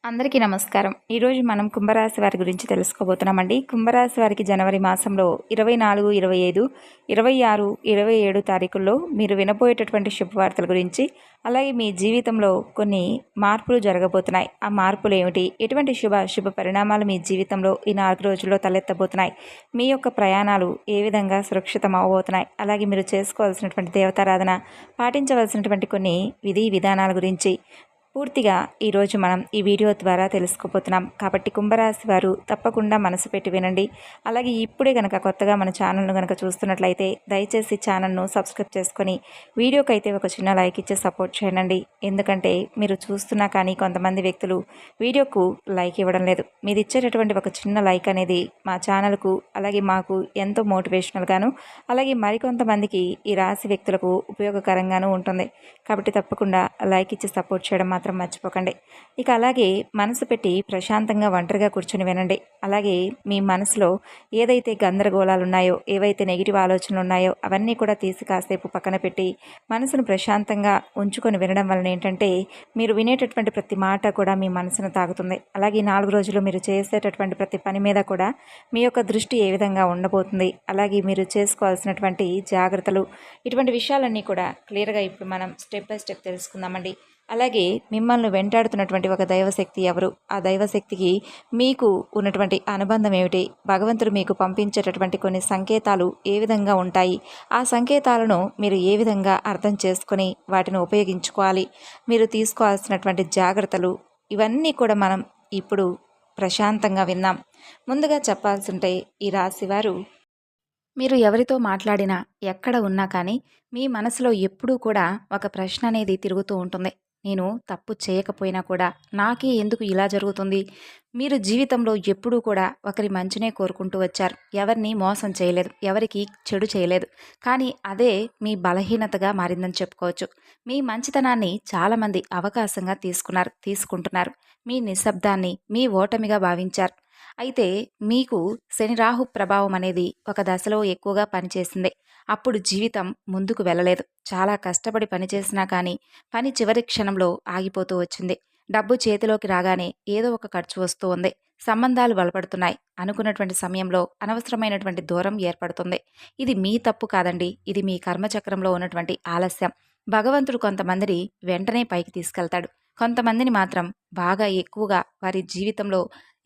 అందరికీ నమస్కారం. ఈరోజు మనం కుంభరాశి వారి గురించి తెలుసుకోబోతున్నామండి. కుంభరాశి వారికి జనవరి మాసంలో 24, 25, 26, 27 తారీఖుల్లో మీరు వినబోయేటటువంటి శుభవార్తల గురించి, అలాగే మీ జీవితంలో కొన్ని మార్పులు జరగబోతున్నాయి. ఆ మార్పులు ఏమిటి? ఎటువంటి శుభ పరిణామాలు మీ జీవితంలో ఈ 4 రోజుల్లో తలెత్తబోతున్నాయి? మీ యొక్క ప్రయాణాలు ఏ విధంగా సురక్షితం అవ్వబోతున్నాయి? అలాగే మీరు చేసుకోవాల్సినటువంటి దేవతారాధన, పాటించవలసినటువంటి కొన్ని విధి విధానాల గురించి పూర్తిగా ఈరోజు మనం ఈ వీడియో ద్వారా తెలుసుకోబోతున్నాం. కాబట్టి కుంభరాశి వారు తప్పకుండా మనసు పెట్టి వినండి. అలాగే ఇప్పుడే కనుక కొత్తగా మన ఛానల్ను కనుక చూస్తున్నట్లయితే దయచేసి ఛానల్ను సబ్స్క్రైబ్ చేసుకొని వీడియోకైతే ఒక చిన్న లైక్ ఇచ్చి సపోర్ట్ చేయండి. ఎందుకంటే మీరు చూస్తున్నా కానీ కొంతమంది వ్యక్తులు వీడియోకు లైక్ ఇవ్వడం లేదు. మీరు ఇచ్చేటటువంటి ఒక చిన్న లైక్ అనేది మా ఛానల్కు అలాగే మాకు ఎంతో మోటివేషనల్గాను, అలాగే మరికొంతమందికి ఈ రాశి వ్యక్తులకు ఉపయోగకరంగాను ఉంటుంది. కాబట్టి తప్పకుండా లైక్ ఇచ్చి సపోర్ట్ చేయడం మాత్రం మర్చిపోకండి. ఇక అలాగే మనసు పెట్టి ప్రశాంతంగా ఒంటరిగా కూర్చొని వినండి. అలాగే మీ మనసులో ఏదైతే గందరగోళాలు ఉన్నాయో, ఏవైతే నెగిటివ్ ఆలోచనలు ఉన్నాయో అవన్నీ కూడా తీసి కాసేపు పక్కన పెట్టి మనసును ప్రశాంతంగా ఉంచుకొని వినడం వలన ఏంటంటే మీరు వినేటటువంటి ప్రతి మాట కూడా మీ మనసును తాగుతుంది. అలాగే 4 రోజులు మీరు చేసేటటువంటి ప్రతి పని మీద కూడా మీ యొక్క దృష్టి ఏ విధంగా ఉండబోతుంది, అలాగే మీరు చేసుకోవాల్సినటువంటి జాగ్రత్తలు, ఇటువంటి విషయాలన్నీ కూడా క్లియర్గా ఇప్పుడు మనం స్టెప్ బై స్టెప్ తెలుసుకుందామండి. అలాగే మిమ్మల్ని వెంటాడుతున్నటువంటి ఒక దైవశక్తి ఎవరు? ఆ దైవశక్తికి మీకు ఉన్నటువంటి అనుబంధం ఏమిటి? భగవంతుడు మీకు పంపించేటటువంటి కొన్ని సంకేతాలు ఏ విధంగా ఉంటాయి? ఆ సంకేతాలను మీరు ఏ విధంగా అర్థం చేసుకొని వాటిని ఉపయోగించుకోవాలి? మీరు తీసుకోవాల్సినటువంటి జాగ్రత్తలు ఇవన్నీ కూడా మనం ఇప్పుడు ప్రశాంతంగా విందాం. ముందుగా చెప్పాల్సింటే ఈ రాశివారు మీరు ఎవరితో మాట్లాడినా, ఎక్కడ ఉన్నా కానీ మీ మనసులో ఎప్పుడూ కూడా ఒక ప్రశ్న అనేది తిరుగుతూ ఉంటుంది. నేను తప్పు చేయకపోయినా కూడా నాకే ఎందుకు ఇలా జరుగుతుంది? మీరు జీవితంలో ఎప్పుడూ కూడా ఒకరి మంచినే కోరుకుంటూ వచ్చారు. ఎవరిని మోసం చేయలేదు, ఎవరికి చెడు చేయలేదు. కానీ అదే మీ బలహీనతగా మారిందని చెప్పుకోవచ్చు. మీ మంచితనాన్ని చాలామంది అవకాశంగా తీసుకుంటున్నారు. మీ నిశ్శబ్దాన్ని మీ ఓటమిగా భావించారు. అయితే మీకు శని రాహు ప్రభావం అనేది ఒక దశలో ఎక్కువగా పనిచేసింది. అప్పుడు జీవితం ముందుకు వెళ్ళలేదు. చాలా కష్టపడి పనిచేసినా కానీ పని చివరి క్షణంలో ఆగిపోతూ వచ్చింది. డబ్బు చేతిలోకి రాగానే ఏదో ఒక ఖర్చు వస్తూ ఉంది. సంబంధాలు బలపడుతున్నాయి. అనుకున్నటువంటి సమయంలో అనవసరమైనటువంటి దూరం ఏర్పడుతుంది. ఇది మీ తప్పు కాదండి. ఇది మీ కర్మచక్రంలో ఉన్నటువంటి ఆలస్యం. భగవంతుడు కొంతమందిని వెంటనే పైకి తీసుకెళ్తాడు. కొంతమందిని మాత్రం బాగా ఎక్కువగా వారి జీవితంలో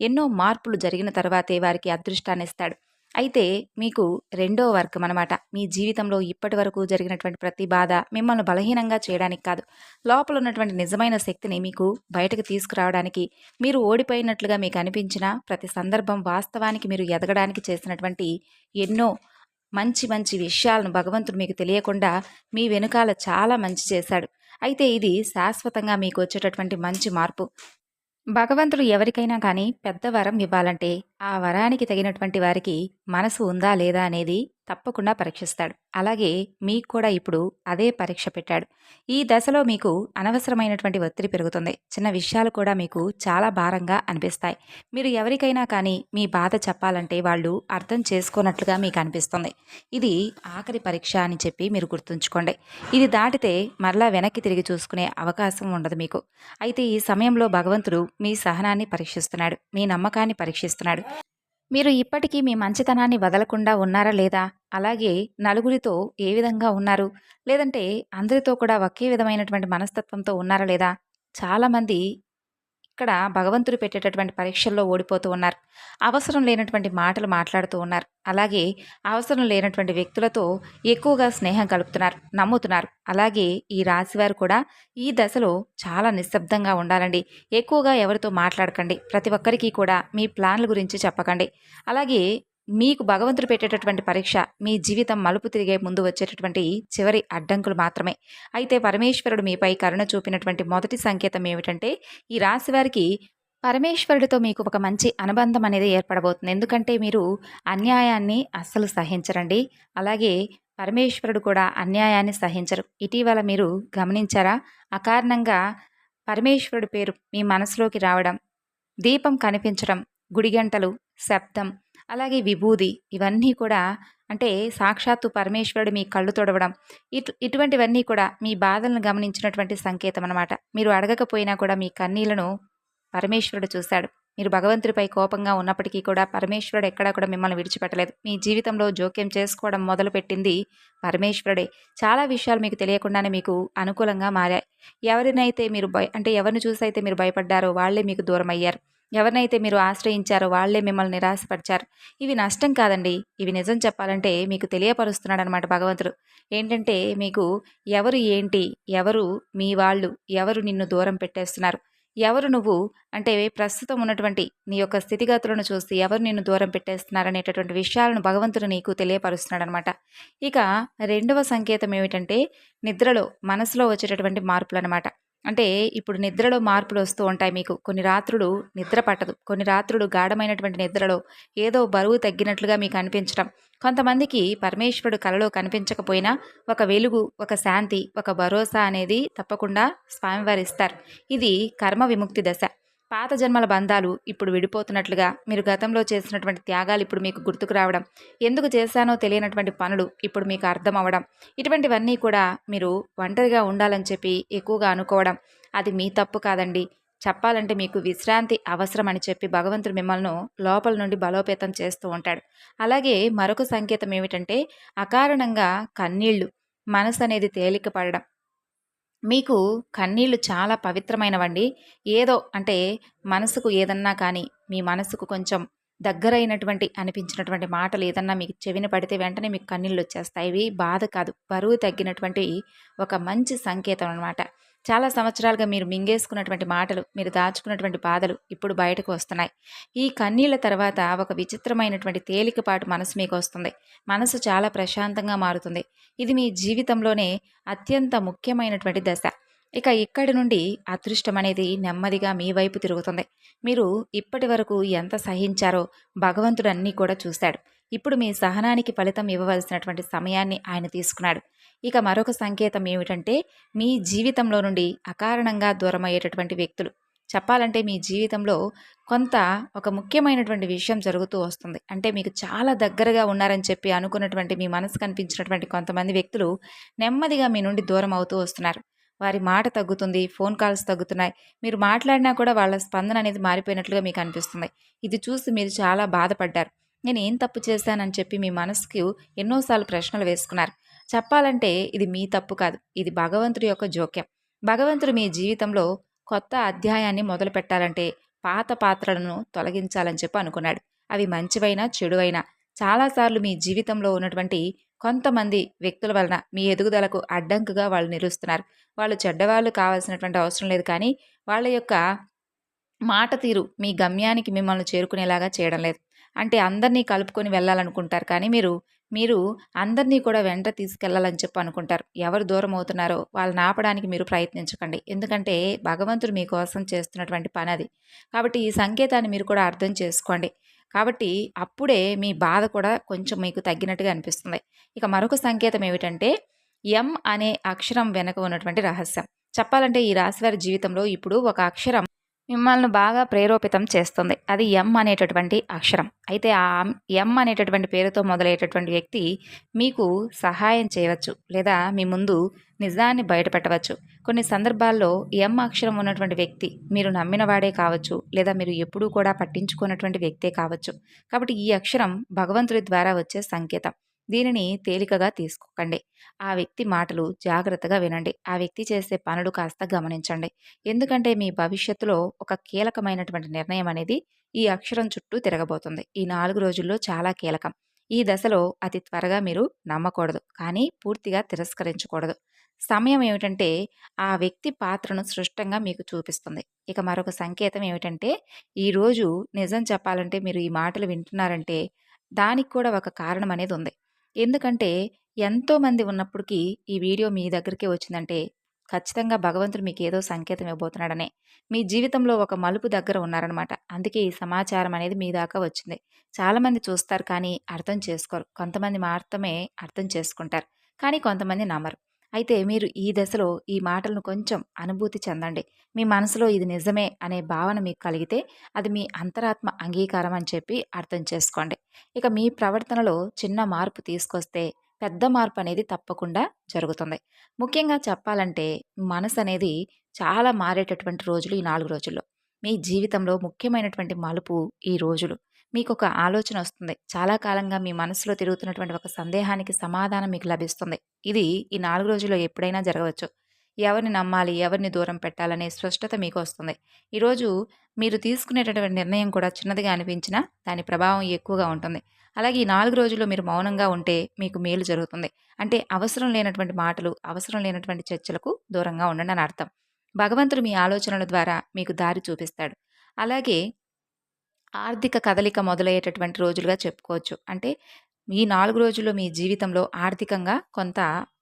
ఎన్నో మార్పులు జరిగిన తర్వాతే వారికి అదృష్టాన్ని ఇస్తాడు. అయితే మీకు రెండో వర్గం అనమాట. మీ జీవితంలో ఇప్పటి వరకు జరిగినటువంటి ప్రతి బాధ మిమ్మల్ని బలహీనంగా చేయడానికి కాదు, లోపల ఉన్నటువంటి నిజమైన శక్తిని మీకు బయటకు తీసుకురావడానికి, మీరు ఓడిపోయినట్లుగా మీకు అనిపించిన ప్రతి సందర్భం వాస్తవానికి మీరు ఎదగడానికి చేసినటువంటి ఎన్నో మంచి మంచి విషయాలను భగవంతుడు మీకు తెలియకుండా మీ వెనుకాల చాలా మంచి చేశాడు. అయితే ఇది శాశ్వతంగా మీకు వచ్చేటటువంటి మంచి మార్పు. భగవంతుడు ఎవరికైనా కానీ పెద్ద వరం ఇవ్వాలంటే ఆ వరానికి తగినటువంటి వారికి మనసు ఉందా లేదా అనేది తప్పకుండా పరీక్షిస్తాడు. అలాగే మీకు కూడా ఇప్పుడు అదే పరీక్ష పెట్టాడు. ఈ దశలో మీకు అనవసరమైనటువంటి ఒత్తిడి పెరుగుతుంది. చిన్న విషయాలు కూడా మీకు చాలా భారంగా అనిపిస్తాయి. మీరు ఎవరికైనా కానీ మీ బాధ చెప్పాలంటే వాళ్ళు అర్థం చేసుకోనట్లుగా మీకు అనిపిస్తుంది. ఇది ఆఖరి పరీక్ష అని చెప్పి మీరు గుర్తుంచుకోండి. ఇది దాటితే మరలా వెనక్కి తిరిగి చూసుకునే అవకాశం ఉండదు మీకు. అయితే ఈ సమయంలో భగవంతుడు మీ సహనాన్ని పరీక్షిస్తున్నాడు, మీ నమ్మకాన్ని పరీక్షిస్తున్నాడు. మీరు ఇప్పటికీ మీ మంచితనాన్ని వదలకుండా ఉన్నారా లేదా? అలాగే నలుగురితో ఏ విధంగా ఉన్నారు? లేదంటే అందరితో కూడా ఒకే విధమైనటువంటి మనస్తత్వంతో ఉన్నారా లేదా? చాలామంది ఇక్కడ భగవంతుడు పెట్టేటటువంటి పరీక్షల్లో ఓడిపోతూ ఉన్నారు. అవసరం లేనటువంటి మాటలు మాట్లాడుతూ ఉన్నారు. అలాగే అవసరం లేనటువంటి వ్యక్తులతో ఎక్కువగా స్నేహం కలుపుతున్నారు, నమ్ముతున్నారు. అలాగే ఈ రాశివారు కూడా ఈ దశలో చాలా నిశ్శబ్దంగా ఉండాలండి. ఎక్కువగా ఎవరితో మాట్లాడకండి. ప్రతి ఒక్కరికి కూడా మీ ప్లాన్ల గురించి చెప్పకండి. అలాగే మీకు భగవంతుడు పెట్టేటటువంటి పరీక్ష మీ జీవితం మలుపు తిరిగే ముందు వచ్చేటటువంటి చివరి అడ్డంకులు మాత్రమే. అయితే పరమేశ్వరుడు మీపై కరుణ చూపినటువంటి మొదటి సంకేతం ఏమిటంటే ఈ రాశి వారికి పరమేశ్వరుడితో మీకు ఒక మంచి అనుబంధం అనేది ఏర్పడబోతుంది. ఎందుకంటే మీరు అన్యాయాన్ని అస్సలు సహించరండి. అలాగే పరమేశ్వరుడు కూడా అన్యాయాన్ని సహించరు. ఇటీవల మీరు గమనించారా? అకారణంగా పరమేశ్వరుడి పేరు మీ మనసులోకి రావడం, దీపం కనిపించడం, గుడిగంటలు, శబ్దం, అలాగే విభూది ఇవన్నీ కూడా అంటే సాక్షాత్తు పరమేశ్వరుడు మీ కళ్ళు తొడవడం, ఇటువంటివన్నీ కూడా మీ బాధలను గమనించినటువంటి సంకేతం అన్నమాట. మీరు అడగకపోయినా కూడా మీ కన్నీళ్లను పరమేశ్వరుడు చూశాడు. మీరు భగవంతుడిపై కోపంగా ఉన్నప్పటికీ కూడా పరమేశ్వరుడు ఎక్కడా కూడా మిమ్మల్ని విడిచిపెట్టలేదు. మీ జీవితంలో జోక్యం చేసుకోవడం మొదలుపెట్టింది పరమేశ్వరుడే. చాలా విషయాలు మీకు తెలియకుండానే మీకు అనుకూలంగా మారాయి. ఎవరినైతే మీరు ఎవరిని చూసైతే మీరు భయపడ్డారో వాళ్ళే మీకు దూరమయ్యారు. ఎవరినైతే మీరు ఆశ్రయించారో వాళ్ళే మిమ్మల్ని నిరాశపరిచారు. ఇవి నష్టం కాదండి. ఇవి నిజం చెప్పాలంటే మీకు తెలియపరుస్తున్నాడనమాట భగవంతుడు. ఏంటంటే మీకు ఎవరు ఏంటి, ఎవరు మీ వాళ్ళు, ఎవరు నిన్ను దూరం పెట్టేస్తున్నారు, ఎవరు నువ్వు అంటే ప్రస్తుతం ఉన్నటువంటి నీ యొక్క స్థితిగతులను చూసి ఎవరు నిన్ను దూరం పెట్టేస్తున్నారనేటటువంటి విషయాలను భగవంతుడు నీకు తెలియపరుస్తున్నాడనమాట. ఇక రెండవ సంకేతం ఏమిటంటే నిద్రలో మనసులో వచ్చేటటువంటి మార్పులనమాట. అంటే ఇప్పుడు నిద్రలో మార్పులు వస్తూ ఉంటాయి మీకు. కొన్ని రాత్రులు నిద్ర పట్టదు. కొన్ని రాత్రులు గాఢమైనటువంటి నిద్రలో ఏదో బరువు తగ్గినట్లుగా మీకు అనిపించడం. కొంతమందికి పరమేశ్వరుడు కలలో కనిపించకపోయినా ఒక వెలుగు, ఒక శాంతి, ఒక భరోసా అనేది తప్పకుండా స్వామివారు ఇస్తారు. ఇది కర్మ విముక్తి దశ. పాత జన్మల బంధాలు ఇప్పుడు విడిపోతున్నట్లుగా, మీరు గతంలో చేసినటువంటి త్యాగాలు ఇప్పుడు మీకు గుర్తుకు రావడం, ఎందుకు చేశానో తెలియనటువంటి పనులు ఇప్పుడు మీకు అర్థం అవ్వడం, ఇటువంటివన్నీ కూడా మీరు ఒంటరిగా ఉండాలని చెప్పి ఎక్కువగా అనుకోవడం, అది మీ తప్పు కాదండి. చెప్పాలంటే మీకు విశ్రాంతి అవసరం అని చెప్పి భగవంతుడు మిమ్మల్ని లోపల నుండి బలోపేతం చేస్తూ ఉంటాడు. అలాగే మరొక సంకేతం ఏమిటంటే అకారణంగా కన్నీళ్లు, మనసు అనేది తేలిక పడడం. మీకు కన్నీళ్ళు చాలా పవిత్రమైనవండి. ఏదో అంటే మనసుకు ఏదన్నా కానీ, మీ మనసుకు కొంచెం దగ్గరైనటువంటి అనిపించినటువంటి మాటలు ఏదన్నా మీకు చెవిన పడితే వెంటనే మీకు కన్నీళ్ళొచ్చేస్తాయి. ఇవి బాధ కాదు, బరువు తగ్గినటువంటి ఒక మంచి సంకేతం అనమాట. చాలా సంవత్సరాలుగా మీరు మింగేసుకున్నటువంటి మాటలు, మీరు దాచుకున్నటువంటి బాధలు ఇప్పుడు బయటకు వస్తున్నాయి. ఈ కన్నీళ్ల తర్వాత ఒక విచిత్రమైనటువంటి తేలికపాటు మనసు మీకు వస్తుంది. మనసు చాలా ప్రశాంతంగా మారుతుంది. ఇది మీ జీవితంలోనే అత్యంత ముఖ్యమైనటువంటి దశ. ఇక ఇక్కడి నుండి అదృష్టం అనేది నెమ్మదిగా మీ వైపు తిరుగుతుంది. మీరు ఇప్పటి వరకు ఎంత సహించారో భగవంతుడు అన్నీ కూడా చూశాడు. ఇప్పుడు మీ సహనానికి ఫలితం ఇవ్వవలసినటువంటి సమయాన్ని ఆయన తీసుకున్నాడు. ఇక మరొక సంకేతం ఏమిటంటే మీ జీవితంలో నుండి అకారణంగా దూరమయ్యేటటువంటి వ్యక్తులు. చెప్పాలంటే మీ జీవితంలో కొంత ఒక ముఖ్యమైనటువంటి విషయం జరుగుతూ వస్తుంది. అంటే మీకు చాలా దగ్గరగా ఉన్నారని చెప్పి అనుకున్నటువంటి మీ మనసు కనిపించినటువంటి కొంతమంది వ్యక్తులు నెమ్మదిగా మీ నుండి దూరం అవుతూ వస్తున్నారు. వారి మాట తగ్గుతుంది, ఫోన్ కాల్స్ తగ్గుతున్నాయి. మీరు మాట్లాడినా కూడా వాళ్ళ స్పందన అనేది మారిపోయినట్లుగా మీకు అనిపిస్తుంది. ఇది చూసి మీరు చాలా బాధపడ్డారు. నేను ఏం తప్పు చేశానని చెప్పి మీ మనసుకు ఎన్నోసార్లు ప్రశ్నలు వేసుకున్నారు. చెప్పాలంటే ఇది మీ తప్పు కాదు, ఇది భగవంతుడి యొక్క జోక్యం. భగవంతుడు మీ జీవితంలో కొత్త అధ్యాయాన్ని మొదలు పెట్టాలంటే పాత పాత్రలను తొలగించాలని చెప్పి అనుకున్నాడు. అవి మంచివైనా చెడువైనా. చాలాసార్లు మీ జీవితంలో ఉన్నటువంటి కొంతమంది వ్యక్తుల వలన మీ ఎదుగుదలకు అడ్డంకుగా వాళ్ళు నిలుస్తున్నారు. వాళ్ళు చెడ్డవాళ్ళు కావాల్సినటువంటి అవసరం లేదు, కానీ వాళ్ళ యొక్క మాట తీరు మీ గమ్యానికి మిమ్మల్ని చేరుకునేలాగా చేయడం లేదు. అంటే అందరినీ కలుపుకొని వెళ్ళాలనుకుంటారు, కానీ మీరు మీరు అందరినీ కూడా వెంట తీసుకెళ్లాలని చెప్పి అనుకుంటారు. ఎవరు దూరం అవుతున్నారో వాళ్ళని ఆపడానికి మీరు ప్రయత్నించకండి. ఎందుకంటే భగవంతుడు మీకోసం చేస్తున్నటువంటి పని అది. కాబట్టి ఈ సంకేతాన్ని మీరు కూడా అర్థం చేసుకోండి. కాబట్టి అప్పుడే మీ బాధ కూడా కొంచెం మీకు తగ్గినట్టుగా అనిపిస్తుంది. ఇక మరొక సంకేతం ఏమిటంటే ఎం అనే అక్షరం వెనక ఉన్నటువంటి రహస్యం. చెప్పాలంటే ఈ రాశివారి జీవితంలో ఇప్పుడు ఒక అక్షరం మిమ్మల్ని బాగా ప్రేరేపితం చేస్తుంది. అది ఎం అనేటటువంటి అక్షరం. అయితే ఆ ఎం అనేటటువంటి పేరుతో మొదలయ్యేటటువంటి వ్యక్తి మీకు సహాయం చేయవచ్చు, లేదా మీ ముందు నిజాన్ని బయటపెట్టవచ్చు. కొన్ని సందర్భాల్లో ఎం అక్షరం ఉన్నటువంటి వ్యక్తి మీరు నమ్మినవాడే కావచ్చు, లేదా మీరు ఎప్పుడూ కూడా పట్టించుకున్నటువంటి వ్యక్తే కావచ్చు. కాబట్టి ఈ అక్షరం భగవంతుడి ద్వారా వచ్చే సంకేతం. దీనిని తేలికగా తీసుకోకండి. ఆ వ్యక్తి మాటలు జాగ్రత్తగా వినండి. ఆ వ్యక్తి చేసే పనులు కాస్త గమనించండి. ఎందుకంటే మీ భవిష్యత్తులో ఒక కీలకమైనటువంటి నిర్ణయం అనేది ఈ అక్షరం చుట్టూ తిరగబోతుంది. ఈ 4 రోజుల్లో చాలా కీలకం. ఈ దశలో అతి త్వరగా మీరు నమ్మకూడదు, కానీ పూర్తిగా తిరస్కరించకూడదు. సమయం ఏమిటంటే ఆ వ్యక్తి పాత్రను స్పష్టంగా మీకు చూపిస్తుంది. ఇక మరొక సంకేతం ఏమిటంటే ఈరోజు నిజం చెప్పాలంటే మీరు ఈ మాటలు వింటున్నారంటే దానికి కూడా ఒక కారణం అనేది ఉంది. ఎందుకంటే ఎంతోమంది ఉన్నప్పటికీ ఈ వీడియో మీ దగ్గరికే వచ్చిందంటే ఖచ్చితంగా భగవంతుడు మీకు ఏదో సంకేతం ఇవ్వబోతున్నాడనే. మీ జీవితంలో ఒక మలుపు దగ్గర ఉన్నారనమాట. అందుకే ఈ సమాచారం అనేది మీ దాకా వచ్చింది. చాలామంది చూస్తారు కానీ అర్థం చేసుకోరు. కొంతమంది మాత్రమే అర్థం చేసుకుంటారు, కానీ కొంతమంది నమ్మరు. అయితే మీరు ఈ దశలో ఈ మాటలను కొంచెం అనుభూతి చెందండి. మీ మనసులో ఇది నిజమే అనే భావన మీకు కలిగితే అది మీ అంతరాత్మ అంగీకారం అని చెప్పి అర్థం చేసుకోండి. ఇక మీ ప్రవర్తనలో చిన్న మార్పు తీసుకొస్తే పెద్ద మార్పు అనేది తప్పకుండా జరుగుతుంది. ముఖ్యంగా చెప్పాలంటే మనసు అనేది చాలా మారేటటువంటి రోజులు ఈ 4 రోజుల్లో. మీ జీవితంలో ముఖ్యమైనటువంటి మలుపు ఈ రోజులు. మీకొక ఆలోచన వస్తుంది. చాలా కాలంగా మీ మనసులో తిరుగుతున్నటువంటి ఒక సందేహానికి సమాధానం మీకు లభిస్తుంది. ఇది ఈ 4 రోజుల్లో ఎప్పుడైనా జరగవచ్చు. ఎవరిని నమ్మాలి, ఎవరిని దూరం పెట్టాలనే స్పష్టత మీకొస్తుంది. ఈరోజు మీరు తీసుకునేటటువంటి నిర్ణయం కూడా చిన్నదిగా అనిపించినా దాని ప్రభావం ఎక్కువగా ఉంటుంది. అలాగే ఈ 4 రోజుల్లో మీరు మౌనంగా ఉంటే మీకు మేలు జరుగుతుంది. అంటే అవసరం లేనటువంటి మాటలు, అవసరం లేనటువంటి చర్చలకు దూరంగా ఉండండి అని అర్థం. భగవంతుడు మీ ఆలోచనల ద్వారా మీకు దారి చూపిస్తాడు. అలాగే ఆర్థిక కదలిక మొదలయ్యేటటువంటి రోజులుగా చెప్పుకోవచ్చు. అంటే ఈ 4 రోజుల్లో మీ జీవితంలో ఆర్థికంగా కొంత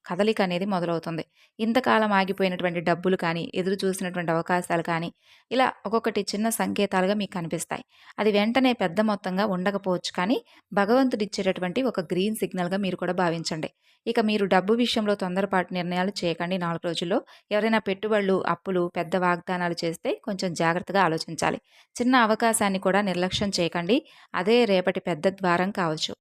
కదలిక అనేది మొదలవుతుంది. ఇంతకాలం ఆగిపోయినటువంటి డబ్బులు కానీ, ఎదురు చూసినటువంటి అవకాశాలు కానీ, ఇలా ఒక్కొక్కటి చిన్న సంకేతాలుగా మీకు కనిపిస్తాయి. అది వెంటనే పెద్ద మొత్తంగా ఉండకపోవచ్చు కానీ, భగవంతుడిచ్చేటటువంటి ఒక గ్రీన్ సిగ్నల్‌గా మీరు కూడా భావించండి. ఇక మీరు డబ్బు విషయంలో తొందరపాటు నిర్ణయాలు చేయకండి 4 రోజుల్లో. ఎవరైనా పెట్టుబడులు, అప్పులు, పెద్ద వాగ్దానాలు చేస్తే కొంచెం జాగ్రత్తగా ఆలోచించాలి. చిన్న అవకాశాన్ని కూడా నిర్లక్ష్యం చేయకండి. అదే రేపటి పెద్ద ద్వారం కావచ్చు.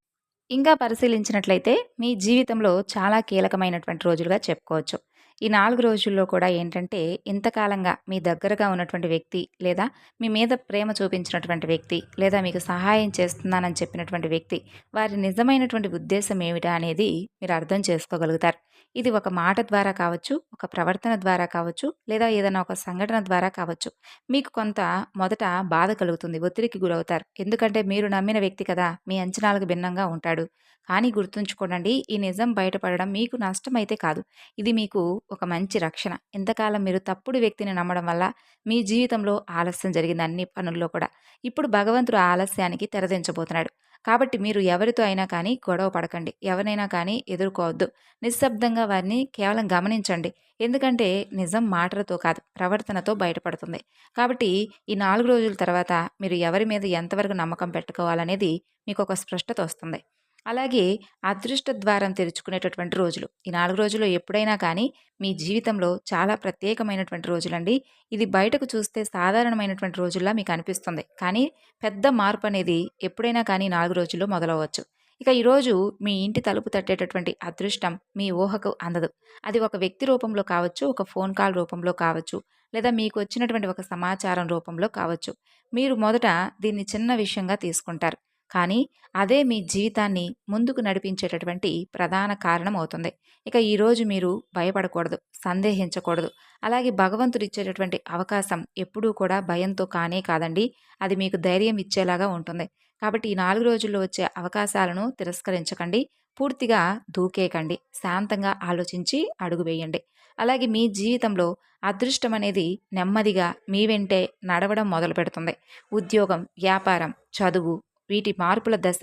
ఇంకా పరిశీలించినట్లయితే మీ జీవితంలో చాలా కీలకమైనటువంటి రోజులుగా చెప్పుకోవచ్చు. ఈ 4 రోజుల్లో కూడా ఏంటంటే ఇంతకాలంగా మీ దగ్గరగా ఉన్నటువంటి వ్యక్తి లేదా మీ మీద ప్రేమ చూపించినటువంటి వ్యక్తి లేదా మీకు సహాయం చేస్తున్నానని చెప్పినటువంటి వ్యక్తి వారి నిజమైనటువంటి ఉద్దేశం ఏమిటా అనేది మీరు అర్థం చేసుకోగలుగుతారు. ఇది ఒక మాట ద్వారా కావచ్చు, ఒక ప్రవర్తన ద్వారా కావచ్చు, లేదా ఏదైనా ఒక సంఘటన ద్వారా కావచ్చు. మీకు కొంత మొదట బాధ కలుగుతుంది, ఒత్తిడికి గురవుతారు. ఎందుకంటే మీరు నమ్మిన వ్యక్తి కదా, మీ అంచనాలకు భిన్నంగా ఉంటాడు. కానీ గుర్తుంచుకోండి, ఈ నిజం బయటపడడం మీకు నష్టమైతే కాదు. ఇది మీకు ఒక మంచి రక్షణ. ఇంతకాలం మీరు తప్పుడు వ్యక్తిని నమ్మడం వల్ల మీ జీవితంలో ఆలస్యం జరిగింది అన్ని పనుల్లో కూడా. ఇప్పుడు భగవంతుడు ఆ ఆలస్యానికి తెరదించబోతున్నాడు. కాబట్టి మీరు ఎవరితో అయినా కానీ గొడవ పడకండి. ఎవరినైనా కానీ ఎదుర్కోవద్దు. నిశ్శబ్దంగా వారిని కేవలం గమనించండి. ఎందుకంటే నిజం మాటలతో కాదు, ప్రవర్తనతో బయటపడుతుంది. కాబట్టి ఈ 4 రోజుల తర్వాత మీరు ఎవరి మీద ఎంతవరకు నమ్మకం పెట్టుకోవాలనేది మీకొక స్పష్టత వస్తుంది. అలాగే అదృష్ట ద్వారం తెరుచుకునేటటువంటి రోజులు. ఈ 4 రోజుల్లో ఎప్పుడైనా కానీ మీ జీవితంలో చాలా ప్రత్యేకమైనటువంటి రోజులండి. ఇది బయటకు చూస్తే సాధారణమైనటువంటి రోజుల్లా మీకు అనిపిస్తుంది. కానీ పెద్ద మార్పనేది ఎప్పుడైనా కానీ 4 రోజుల్లో మొదలవ్వచ్చు. ఇక ఈరోజు మీ ఇంటి తలుపు తట్టేటటువంటి అదృష్టం మీ ఊహకు అందదు. అది ఒక వ్యక్తి రూపంలో కావచ్చు, ఒక ఫోన్ కాల్ రూపంలో కావచ్చు, లేదా మీకు వచ్చినటువంటి ఒక సమాచారం రూపంలో కావచ్చు. మీరు మొదట దీన్ని చిన్న విషయంగా తీసుకుంటారు. కానీ అదే మీ జీవితాన్ని ముందుకు నడిపించేటటువంటి ప్రధాన కారణం అవుతుంది. ఇక ఈరోజు మీరు భయపడకూడదు, సందేహించకూడదు. అలాగే భగవంతుడు ఇచ్చేటటువంటి అవకాశం ఎప్పుడూ కూడా భయంతో కానే కాదండి. అది మీకు ధైర్యం ఇచ్చేలాగా ఉంటుంది. కాబట్టి ఈ 4 రోజుల్లో వచ్చే అవకాశాలను తిరస్కరించకండి. పూర్తిగా దూకేయకండి. శాంతంగా ఆలోచించి అడుగు వేయండి. అలాగే మీ జీవితంలో అదృష్టం అనేది నెమ్మదిగా మీ వెంటే నడవడం మొదలుపెడుతుంది. ఉద్యోగం, వ్యాపారం, చదువు వీటి మార్పుల దశ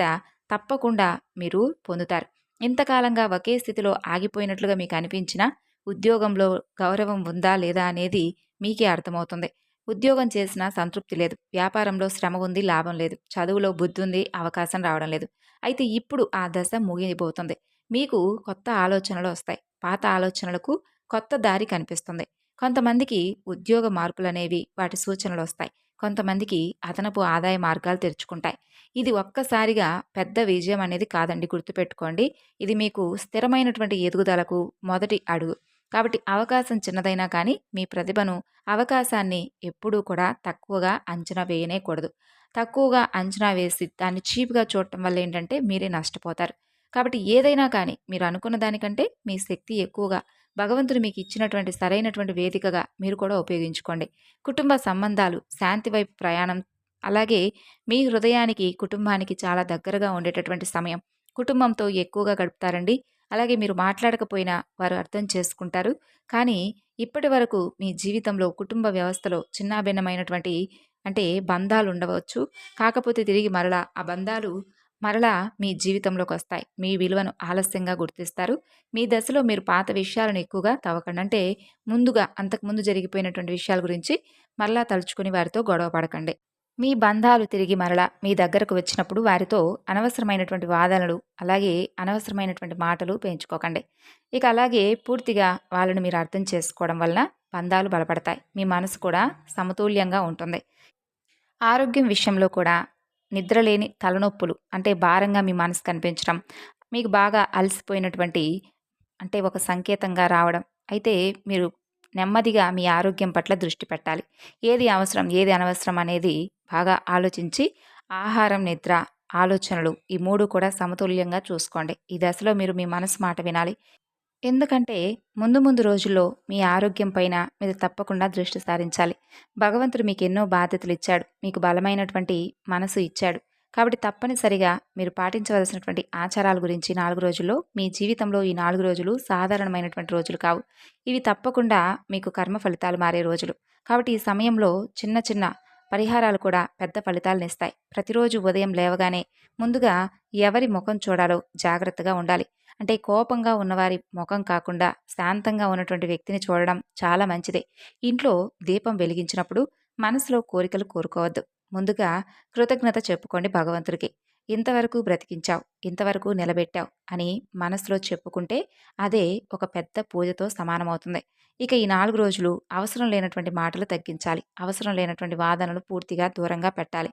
తప్పకుండా మీరు పొందుతారు. ఇంతకాలంగా ఒకే స్థితిలో ఆగిపోయినట్లుగా మీకు అనిపించినా ఉద్యోగంలో గౌరవం ఉందా లేదా అనేది మీకే అర్థమవుతుంది. ఉద్యోగం చేసినా సంతృప్తి లేదు. వ్యాపారంలో శ్రమ ఉంది, లాభం లేదు. చదువులో బుద్ధి ఉంది, అవకాశం రావడం లేదు. అయితే ఇప్పుడు ఆ దశ ముగియబోతుంది. మీకు కొత్త ఆలోచనలు వస్తాయి. పాత ఆలోచనలకు కొత్త దారి కనిపిస్తుంది. కొంతమందికి ఉద్యోగ మార్పులనేవి వాటి సూచనలు వస్తాయి. కొంతమందికి అదనపు ఆదాయ మార్గాలు తెరుచుకుంటాయి. ఇది ఒక్కసారిగా పెద్ద విజయం అనేది కాదండి, గుర్తుపెట్టుకోండి. ఇది మీకు స్థిరమైనటువంటి ఎదుగుదలకు మొదటి అడుగు. కాబట్టి అవకాశం చిన్నదైనా కానీ మీ ప్రతిభను, అవకాశాన్ని ఎప్పుడూ కూడా తక్కువగా అంచనా వేయనేకూడదు. తక్కువగా అంచనా వేసి దాన్ని చీప్‌గా చూడటం వల్ల ఏంటంటే మీరే నష్టపోతారు. కాబట్టి ఏదైనా కానీ మీరు అనుకున్న దానికంటే మీ శక్తి ఎక్కువగా భగవంతుడు మీకు ఇచ్చినటువంటి సరైనటువంటి వేదికగా మీరు కూడా ఉపయోగించుకోండి. కుటుంబ సంబంధాలు, శాంతి వైపు ప్రయాణం, అలాగే మీ హృదయానికి, కుటుంబానికి చాలా దగ్గరగా ఉండేటటువంటి సమయం. కుటుంబంతో ఎక్కువగా గడుపుతారండి. అలాగే మీరు మాట్లాడకపోయినా వారు అర్థం చేసుకుంటారు. కానీ ఇప్పటి వరకు మీ జీవితంలో కుటుంబ వ్యవస్థలో చిన్నాభిన్నమైనటువంటి అంటే బంధాలు ఉండవచ్చు. కాకపోతే తిరిగి మరలా ఆ బంధాలు మరలా మీ జీవితంలోకొస్తాయి. మీ విలువను ఆలస్యంగా గుర్తిస్తారు. మీ దశలో మీరు పాత విషయాలను ఎక్కువగా తవ్వకండి. అంటే ముందుగా అంతకుముందు జరిగిపోయినటువంటి విషయాల గురించి మరలా తలుచుకొని వారితో గొడవ పడకండి. మీ బంధాలు తిరిగి మరలా మీ దగ్గరకు వచ్చినప్పుడు వారితో అనవసరమైనటువంటి వాదనలు, అలాగే అనవసరమైనటువంటి మాటలు పెంచుకోకండి. ఇక అలాగే పూర్తిగా వాళ్ళని మీరు అర్థం చేసుకోవడం వలన బంధాలు బలపడతాయి. మీ మనసు కూడా సమతుల్యంగా ఉంటుంది. ఆరోగ్యం విషయంలో కూడా నిద్రలేని తలనొప్పులు అంటే భారంగా మీ మనసు కనిపించడం, మీకు బాగా అలసిపోయినటువంటి అంటే ఒక సంకేతంగా రావడం. అయితే మీరు నెమ్మదిగా మీ ఆరోగ్యం పట్ల దృష్టి పెట్టాలి. ఏది అవసరం, ఏది అనవసరం అనేది బాగా ఆలోచించి ఆహారం, నిద్ర, ఆలోచనలు ఈ 3 కూడా సమతుల్యంగా చూసుకోండి. ఈ దశలో మీరు మీ మనసు మాట వినాలి. ఎందుకంటే ముందు ముందు రోజుల్లో మీ ఆరోగ్యం పైన మీరు తప్పకుండా దృష్టి సారించాలి. భగవంతుడు మీకు ఎన్నో బాధ్యతలు ఇచ్చాడు. మీకు బలమైనటువంటి మనసు ఇచ్చాడు. కాబట్టి తప్పనిసరిగా మీరు పాటించవలసినటువంటి ఆచారాల గురించి 4 రోజుల్లో మీ జీవితంలో ఈ 4 రోజులు సాధారణమైనటువంటి రోజులు కావు. ఇవి తప్పకుండా మీకు కర్మ ఫలితాలు మారే రోజులు. కాబట్టి ఈ సమయంలో చిన్న చిన్న పరిహారాలు కూడా పెద్ద ఫలితాలనిస్తాయి. ప్రతిరోజు ఉదయం లేవగానే ముందుగా ఎవరి ముఖం చూడాలో జాగ్రత్తగా ఉండాలి. అంటే కోపంగా ఉన్నవారి ముఖం కాకుండా శాంతంగా ఉన్నటువంటి వ్యక్తిని చూడడం చాలా మంచిదే. ఇంట్లో దీపం వెలిగించినప్పుడు మనసులో కోరికలు కోరుకోవద్దు. ముందుగా కృతజ్ఞత చెప్పుకోండి భగవంతుడికి. ఇంతవరకు బ్రతికించావు, ఇంతవరకు నిలబెట్టావు అని మనసులో చెప్పుకుంటే అదే ఒక పెద్ద పూజతో సమానమవుతుంది. ఇక ఈ 4 రోజులు అవసరం లేనటువంటి మాటలు తగ్గించాలి. అవసరం లేనటువంటి వాదనలు పూర్తిగా దూరంగా పెట్టాలి.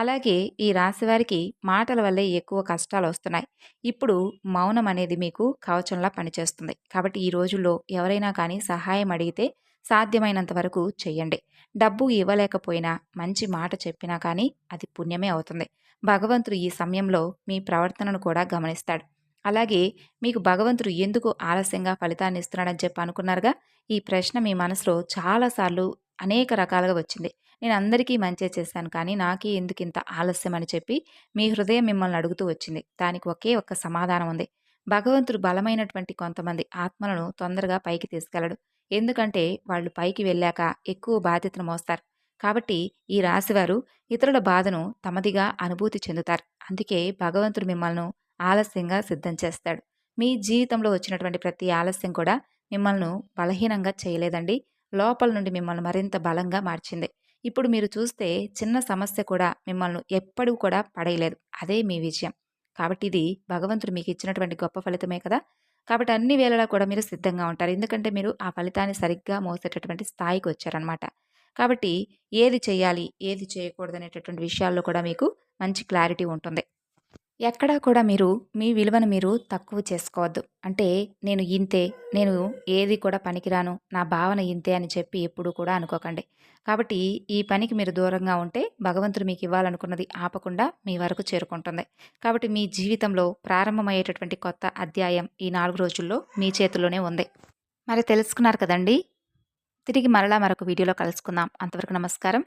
అలాగే ఈ రాశివారికి మాటల వల్లే ఎక్కువ కష్టాలు వస్తున్నాయి. ఇప్పుడు మౌనం అనేది మీకు కవచంలా పనిచేస్తుంది. కాబట్టి ఈ రోజుల్లో ఎవరైనా కానీ సహాయం అడిగితే సాధ్యమైనంత వరకు చెయ్యండి. డబ్బు ఇవ్వలేకపోయినా మంచి మాట చెప్పినా కానీ అది పుణ్యమే అవుతుంది. భగవంతుడు ఈ సమయంలో మీ ప్రవర్తనను కూడా గమనిస్తాడు. అలాగే మీకు భగవంతుడు ఎందుకు ఆలస్యంగా ఫలితాన్ని ఇస్తున్నాడని చెప్పి అనుకున్నారుగా, ఈ ప్రశ్న మీ మనసులో చాలాసార్లు అనేక రకాలుగా వచ్చింది. నేను అందరికీ మంచే చేశాను కానీ నాకే ఎందుకు ఇంత ఆలస్యం అని చెప్పి మీ హృదయం మిమ్మల్ని అడుగుతూ వచ్చింది. దానికి ఒకే ఒక్క సమాధానం ఉంది. భగవంతుడు బలమైనటువంటి కొంతమంది ఆత్మలను తొందరగా పైకి తీసుకెళ్లడు. ఎందుకంటే వాళ్ళు పైకి వెళ్ళాక ఎక్కువ బాధ్యతను మోస్తారు. కాబట్టి ఈ రాశివారు ఇతరుల బాధను తమదిగా అనుభూతి చెందుతారు. అందుకే భగవంతుడు మిమ్మల్ని ఆలస్యంగా సిద్ధం చేస్తాడు. మీ జీవితంలో వచ్చినటువంటి ప్రతి ఆలస్యం కూడా మిమ్మల్ని బలహీనంగా చేయలేదండి. లోపల నుండి మిమ్మల్ని మరింత బలంగా మార్చింది. ఇప్పుడు మీరు చూస్తే చిన్న సమస్య కూడా మిమ్మల్ని ఎప్పుడూ కూడా పడేయలేదు. అదే మీ విజయం. కాబట్టి ఇది భగవంతుడు మీకు ఇచ్చినటువంటి గొప్ప ఫలితమే కదా! కాబట్టి అన్ని వేళలా కూడా మీరు సిద్ధంగా ఉంటారు. ఎందుకంటే మీరు ఆ ఫలితాన్ని సరిగ్గా మోసేటటువంటి స్థాయికి వచ్చారనమాట. కాబట్టి ఏది చేయాలి, ఏది చేయకూడదనేటటువంటి విషయాల్లో కూడా మీకు మంచి క్లారిటీ ఉంటుంది. ఎక్కడా కూడా మీరు మీ విలువను మీరు తక్కువ చేసుకోవద్దు. అంటే నేను ఇంతే, నేను ఏది కూడా పనికిరాను, నా భావన ఇంతే అని చెప్పి ఎప్పుడూ కూడా అనుకోకండి. కాబట్టి ఈ పనికి మీరు దూరంగా ఉంటే భగవంతుడు మీకు ఇవ్వాలనుకున్నది ఆపకుండా మీ వరకు చేరుకుంటుంది. కాబట్టి మీ జీవితంలో ప్రారంభమయ్యేటటువంటి కొత్త అధ్యాయం ఈ 4 రోజుల్లో మీ చేతుల్లోనే ఉంది. మరి తెలుసుకున్నారు కదండీ! తిరిగి మరలా మరొక వీడియోలో కలుసుకుందాం. అంతవరకు నమస్కారం.